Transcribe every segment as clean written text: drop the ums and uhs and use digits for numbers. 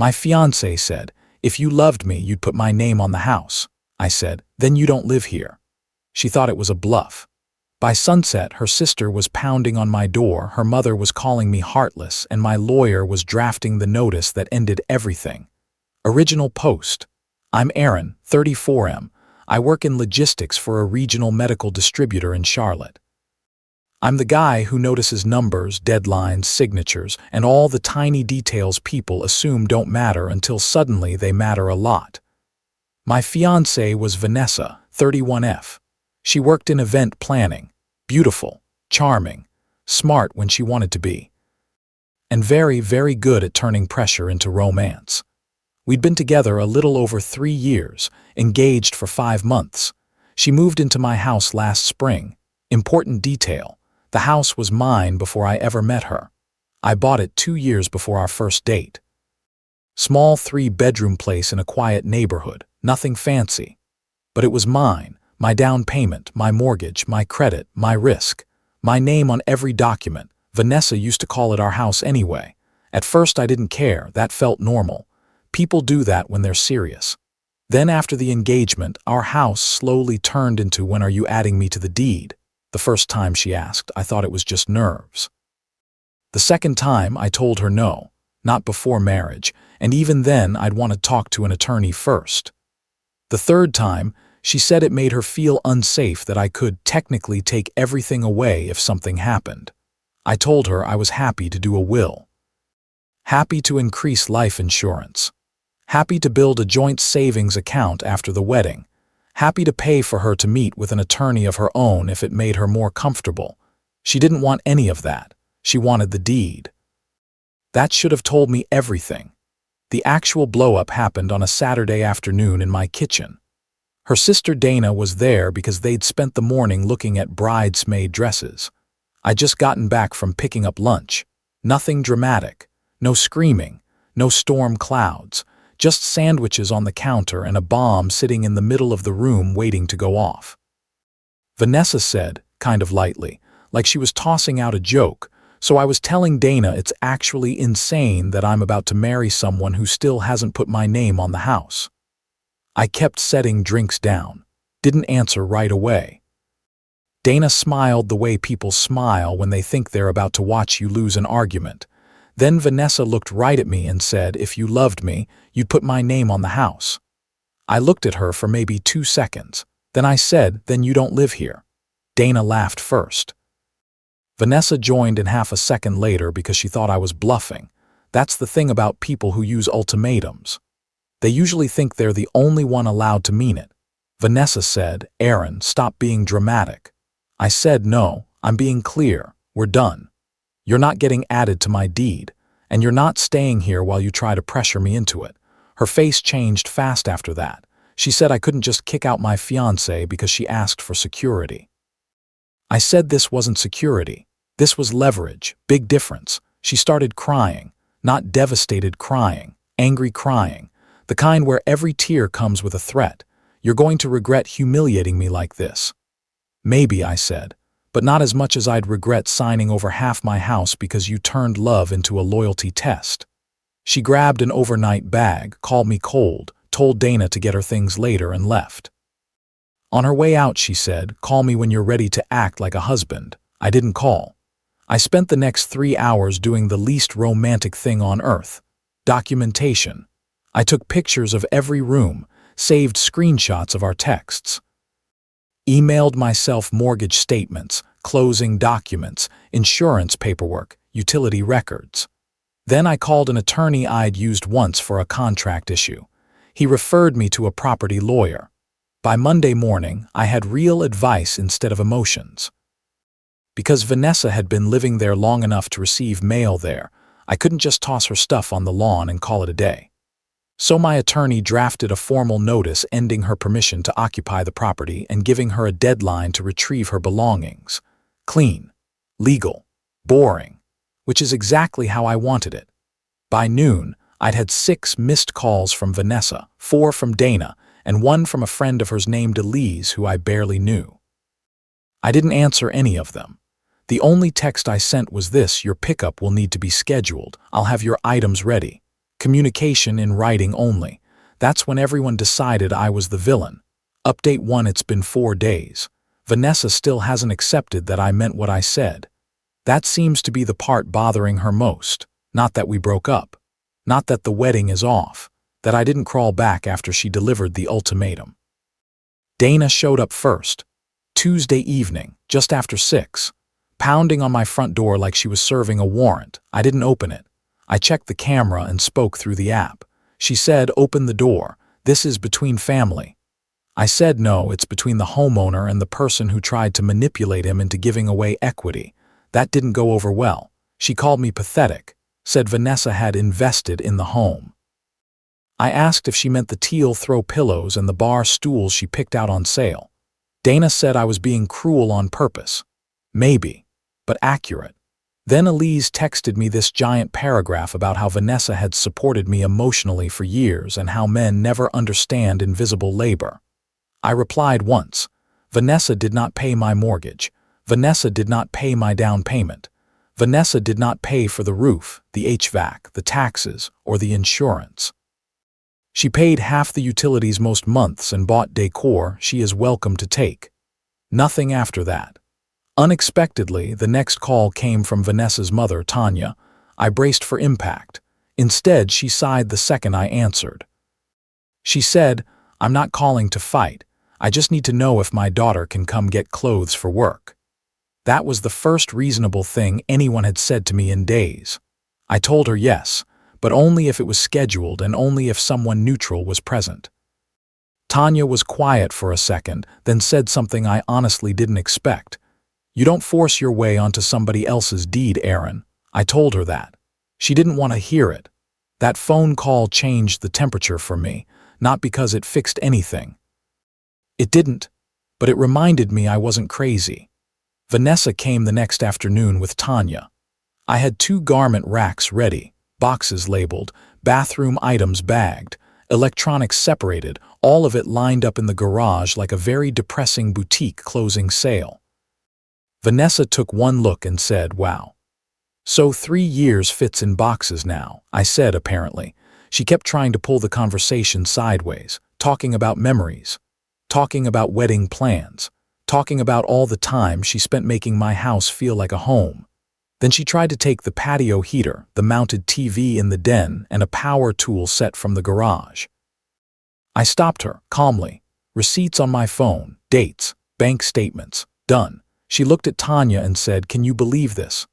My fiancé said, "If you loved me, you'd put my name on the house." I said, "Then you don't live here." She thought it was a bluff. By sunset, her sister was pounding on my door, her mother was calling me heartless, and my lawyer was drafting the notice that ended everything. Original post. I'm Aaron, 34M. I work in logistics for a regional medical distributor in Charlotte. I'm the guy who notices numbers, deadlines, signatures, and all the tiny details people assume don't matter until suddenly they matter a lot. My fiancée was Vanessa, 31F. She worked in event planning. Beautiful, charming, smart when she wanted to be, and very, very good at turning pressure into romance. We'd been together a little over 3 years, engaged for 5 months. She moved into my house last spring. Important detail, the house was mine before I ever met her. I bought it 2 years before our first date. Small 3-bedroom place in a quiet neighborhood, nothing fancy. But it was mine. My down payment, my mortgage, my credit, my risk, my name on every document. Vanessa used to call it our house anyway. At first I didn't care, that felt normal. People do that when they're serious. Then after the engagement, our house slowly turned into "When are you adding me to the deed?" The first time she asked, I thought it was just nerves. The second time I told her no, not before marriage, and even then I'd want to talk to an attorney first. The third time, she said it made her feel unsafe that I could technically take everything away if something happened. I told her I was happy to do a will. Happy to increase life insurance. Happy to build a joint savings account after the wedding. Happy to pay for her to meet with an attorney of her own if it made her more comfortable. She didn't want any of that. She wanted the deed. That should have told me everything. The actual blow-up happened on a Saturday afternoon in my kitchen. Her sister Dana was there because they'd spent the morning looking at bridesmaid dresses. I'd just gotten back from picking up lunch. Nothing dramatic. No screaming. No storm clouds. Just sandwiches on the counter and a bomb sitting in the middle of the room waiting to go off. Vanessa said, kind of lightly, like she was tossing out a joke, "So I was telling Dana it's actually insane that I'm about to marry someone who still hasn't put my name on the house." I kept setting drinks down. Didn't answer right away. Dana smiled the way people smile when they think they're about to watch you lose an argument. Then Vanessa looked right at me and said, "If you loved me, you'd put my name on the house." I looked at her for maybe 2 seconds. Then I said, "Then you don't live here." Dana laughed first. Vanessa joined in half a second later because she thought I was bluffing. That's the thing about people who use ultimatums. They usually think they're the only one allowed to mean it. Vanessa said, "Aaron, stop being dramatic." I said, "No, I'm being clear. We're done. You're not getting added to my deed, and you're not staying here while you try to pressure me into it." Her face changed fast after that. She said I couldn't just kick out my fiancé because she asked for security. I said this wasn't security. This was leverage. Big difference. She started crying. Not devastated crying. Angry crying. The kind where every tear comes with a threat. "You're going to regret humiliating me like this." "Maybe," I said, "but not as much as I'd regret signing over half my house because you turned love into a loyalty test." She grabbed an overnight bag, called me cold, told Dana to get her things later, and left. On her way out, she said, "Call me when you're ready to act like a husband." I didn't call. I spent the next 3 hours doing the least romantic thing on earth. Documentation. I took pictures of every room, saved screenshots of our texts. Emailed myself mortgage statements, closing documents, insurance paperwork, utility records. Then I called an attorney I'd used once for a contract issue. He referred me to a property lawyer. By Monday morning, I had real advice instead of emotions. Because Vanessa had been living there long enough to receive mail there, I couldn't just toss her stuff on the lawn and call it a day. So my attorney drafted a formal notice ending her permission to occupy the property and giving her a deadline to retrieve her belongings. Clean, legal, boring, which is exactly how I wanted it. By noon, I'd had 6 missed calls from Vanessa, 4 from Dana, and 1 from a friend of hers named Elise who I barely knew. I didn't answer any of them. The only text I sent was this: "Your pickup will need to be scheduled. I'll have your items ready. Communication in writing only. That's when everyone decided I was the villain. Update 1. It's been 4 days. Vanessa still hasn't accepted that I meant what I said. That seems to be the part bothering her most. Not that we broke up. Not that the wedding is off. That I didn't crawl back after she delivered the ultimatum. Dana showed up first. Tuesday evening, just after 6. Pounding on my front door like she was serving a warrant. I didn't open it. I checked the camera and spoke through the app. She said, "Open the door. This is between family." I said no, it's between the homeowner and the person who tried to manipulate him into giving away equity. That didn't go over well. She called me pathetic, said Vanessa had invested in the home. I asked if she meant the teal throw pillows and the bar stools she picked out on sale. Dana said I was being cruel on purpose. Maybe, but accurate. Then Elise texted me this giant paragraph about how Vanessa had supported me emotionally for years and how men never understand invisible labor. I replied once, Vanessa did not pay my mortgage. Vanessa did not pay my down payment. Vanessa did not pay for the roof, the HVAC, the taxes, or the insurance. She paid half the utilities most months and bought decor she is welcome to take. Nothing after that. Unexpectedly, the next call came from Vanessa's mother, Tanya. I braced for impact. Instead, she sighed the second I answered. She said, "I'm not calling to fight. I just need to know if my daughter can come get clothes for work." That was the first reasonable thing anyone had said to me in days. I told her yes, but only if it was scheduled and only if someone neutral was present. Tanya was quiet for a second, then said something I honestly didn't expect. "You don't force your way onto somebody else's deed, Aaron." I told her that. She didn't want to hear it. That phone call changed the temperature for me, not because it fixed anything. It didn't, but it reminded me I wasn't crazy. Vanessa came the next afternoon with Tanya. I had 2 garment racks ready, boxes labeled, bathroom items bagged, electronics separated, all of it lined up in the garage like a very depressing boutique closing sale. Vanessa took one look and said, "Wow. So 3 years fits in boxes now," I said apparently. She kept trying to pull the conversation sideways, talking about memories, talking about wedding plans, talking about all the time she spent making my house feel like a home. Then she tried to take the patio heater, the mounted TV in the den, and a power tool set from the garage. I stopped her, calmly. Receipts on my phone, dates, bank statements, done. She looked at Tanya and said, "Can you believe this?"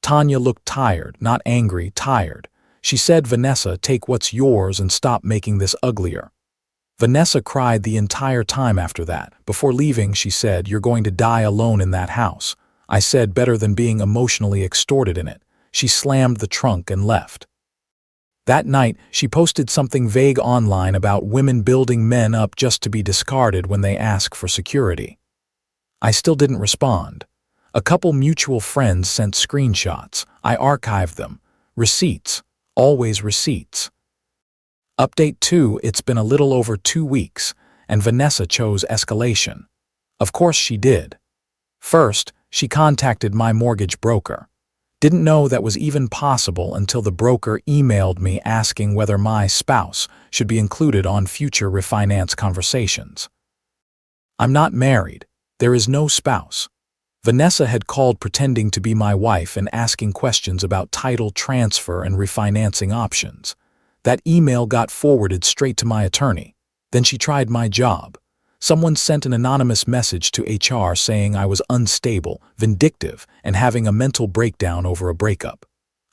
Tanya looked tired, not angry, tired. She said, "Vanessa, take what's yours and stop making this uglier." Vanessa cried the entire time after that. Before leaving, she said, "You're going to die alone in that house." I said, "Better than being emotionally extorted in it." She slammed the trunk and left. That night, she posted something vague online about women building men up just to be discarded when they ask for security. I still didn't respond. A couple mutual friends sent screenshots. I archived them. Receipts. Always receipts. Update 2. It's been a little over 2 weeks, and Vanessa chose escalation. Of course she did. First, she contacted my mortgage broker. Didn't know that was even possible until the broker emailed me asking whether my spouse should be included on future refinance conversations. I'm not married. There is no spouse. Vanessa had called pretending to be my wife and asking questions about title transfer and refinancing options. That email got forwarded straight to my attorney. Then she tried my job. Someone sent an anonymous message to HR saying I was unstable, vindictive, and having a mental breakdown over a breakup.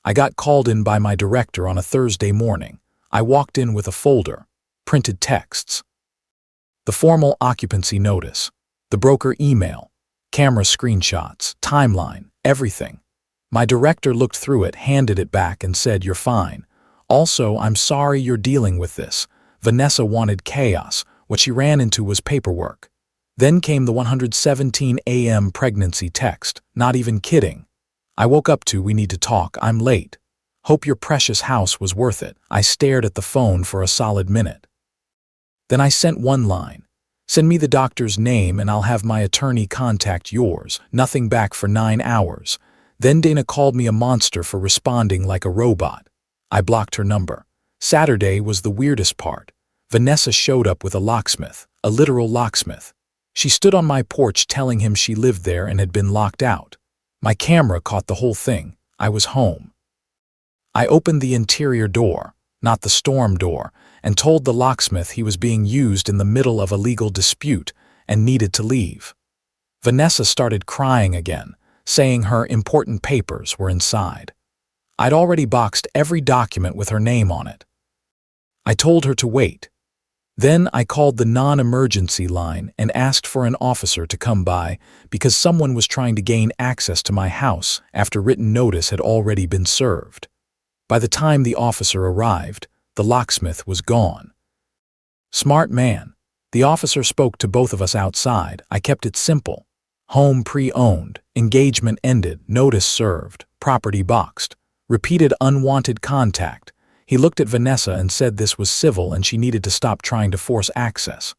I got called in by my director on a Thursday morning. I walked in with a folder, printed texts, the formal occupancy notice, the broker email, camera screenshots, timeline, everything. My director looked through it, handed it back, and said, "You're fine. Also, I'm sorry you're dealing with this." Vanessa wanted chaos. What she ran into was paperwork. Then came the 1:17 a.m. pregnancy text. Not even kidding. I woke up to, "We need to talk. I'm late. Hope your precious house was worth it." I stared at the phone for a solid minute. Then I sent one line. "Send me the doctor's name and I'll have my attorney contact yours." Nothing back for 9 hours. Then Dana called me a monster for responding like a robot. I blocked her number. Saturday was the weirdest part. Vanessa showed up with a locksmith, a literal locksmith. She stood on my porch telling him she lived there and had been locked out. My camera caught the whole thing. I was home. I opened the interior door, not the storm door, and told the locksmith he was being used in the middle of a legal dispute and needed to leave. Vanessa started crying again, saying her important papers were inside. I'd already boxed every document with her name on it. I told her to wait. Then I called the non-emergency line and asked for an officer to come by because someone was trying to gain access to my house after written notice had already been served. By the time the officer arrived, the locksmith was gone. Smart man. The officer spoke to both of us outside. I kept it simple. Home pre-owned, engagement ended, notice served, property boxed, repeated unwanted contact. He looked at Vanessa and said this was civil and she needed to stop trying to force access.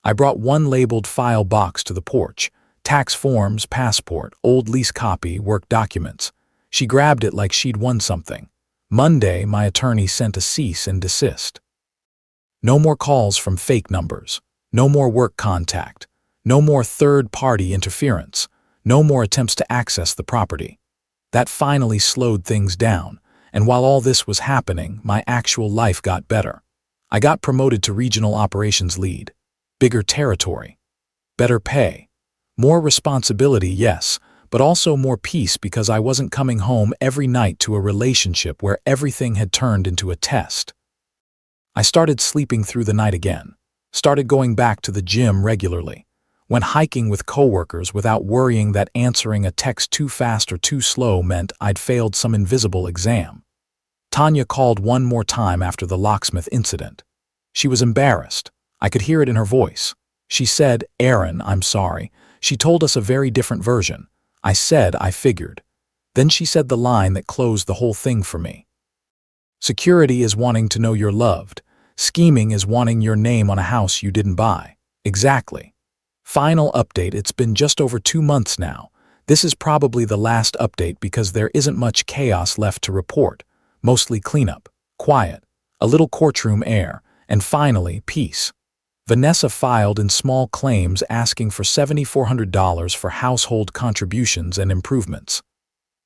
I brought one labeled file box to the porch. Tax forms, passport, old lease copy, work documents. She grabbed it like she'd won something. Monday, my attorney sent a cease and desist. No more calls from fake numbers. No more work contact. No more third-party interference. No more attempts to access the property. That finally slowed things down. And while all this was happening, my actual life got better. I got promoted to regional operations lead. Bigger territory. Better pay. More responsibility, yes, but also more peace because I wasn't coming home every night to a relationship where everything had turned into a test. I started sleeping through the night again. Started going back to the gym regularly. Went hiking with coworkers without worrying that answering a text too fast or too slow meant I'd failed some invisible exam. Tanya called one more time after the locksmith incident. She was embarrassed. I could hear it in her voice. She said, "Aaron, I'm sorry." She told us a very different version. I said I figured. Then she said the line that closed the whole thing for me. Security is wanting to know you're loved. Scheming is wanting your name on a house you didn't buy. Exactly. Final update, it's been just over 2 months now. This is probably the last update because there isn't much chaos left to report. Mostly cleanup, quiet, a little courtroom air, and finally, peace. Vanessa filed in small claims asking for $7,400 for household contributions and improvements.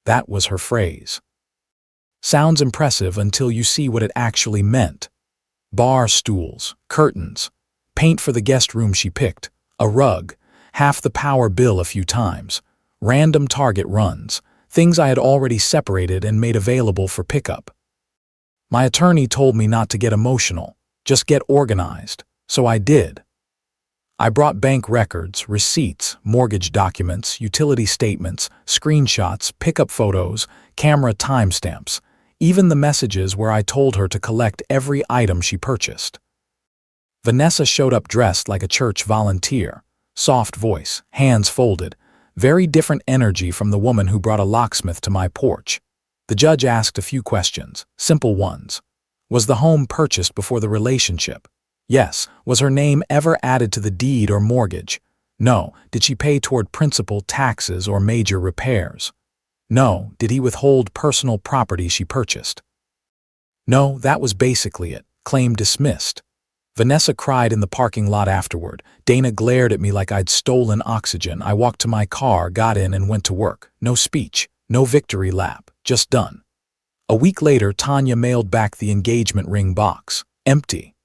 That was her phrase. Sounds impressive until you see what it actually meant. Bar stools, curtains, paint for the guest room she picked, a rug, half the power bill a few times, random Target runs, things I had already separated and made available for pickup. My attorney told me not to get emotional, just get organized, so I did. I brought bank records, receipts, mortgage documents, utility statements, screenshots, pickup photos, camera timestamps, even the messages where I told her to collect every item she purchased. Vanessa showed up dressed like a church volunteer, soft voice, hands folded, very different energy from the woman who brought a locksmith to my porch. The judge asked a few questions, simple ones. Was the home purchased before the relationship? Yes. Was her name ever added to the deed or mortgage? No. Did she pay toward principal, taxes, or major repairs? No. Did he withhold personal property she purchased? No, that was basically it. Claim dismissed. Vanessa cried in the parking lot afterward. Dana glared at me like I'd stolen oxygen. I walked to my car, got in, and went to work. No speech, no victory lap, just done. A week later, Tanya mailed back the engagement ring box. Empty.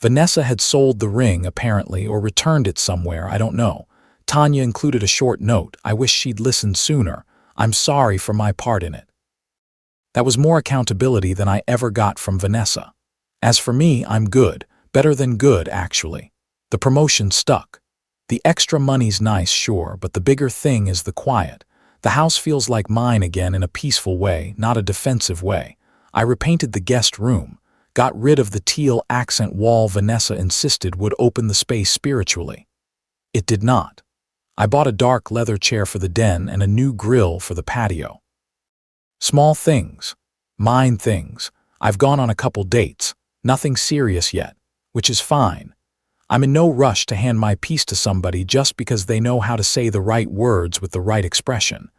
Vanessa had sold the ring, apparently, or returned it somewhere, I don't know. Tanya included a short note. I wish she'd listened sooner. I'm sorry for my part in it. That was more accountability than I ever got from Vanessa. As for me, I'm good. Better than good, actually. The promotion stuck. The extra money's nice, sure, but the bigger thing is the quiet. The house feels like mine again in a peaceful way, not a defensive way. I repainted the guest room, got rid of the teal accent wall Vanessa insisted would open the space spiritually. It did not. I bought a dark leather chair for the den and a new grill for the patio. Small things. Mine things. I've gone on a couple dates. Nothing serious yet. Which is fine. I'm in no rush to hand my piece to somebody just because they know how to say the right words with the right expression.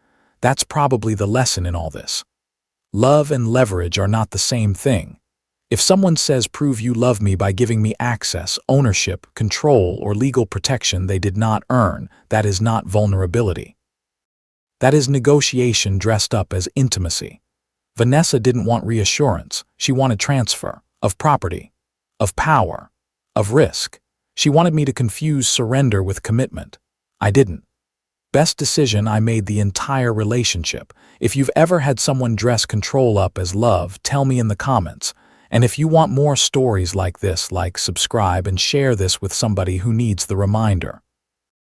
That's probably the lesson in all this. Love and leverage are not the same thing. If someone says prove you love me by giving me access, ownership, control, or legal protection they did not earn, that is not vulnerability. That is negotiation dressed up as intimacy. Vanessa didn't want reassurance. She wanted transfer of property, of power, of risk. She wanted me to confuse surrender with commitment. I didn't. Best decision, I made the entire relationship. If you've ever had someone dress control up as love, tell me in the comments. And if you want more stories like this, like, subscribe, and share this with somebody who needs the reminder.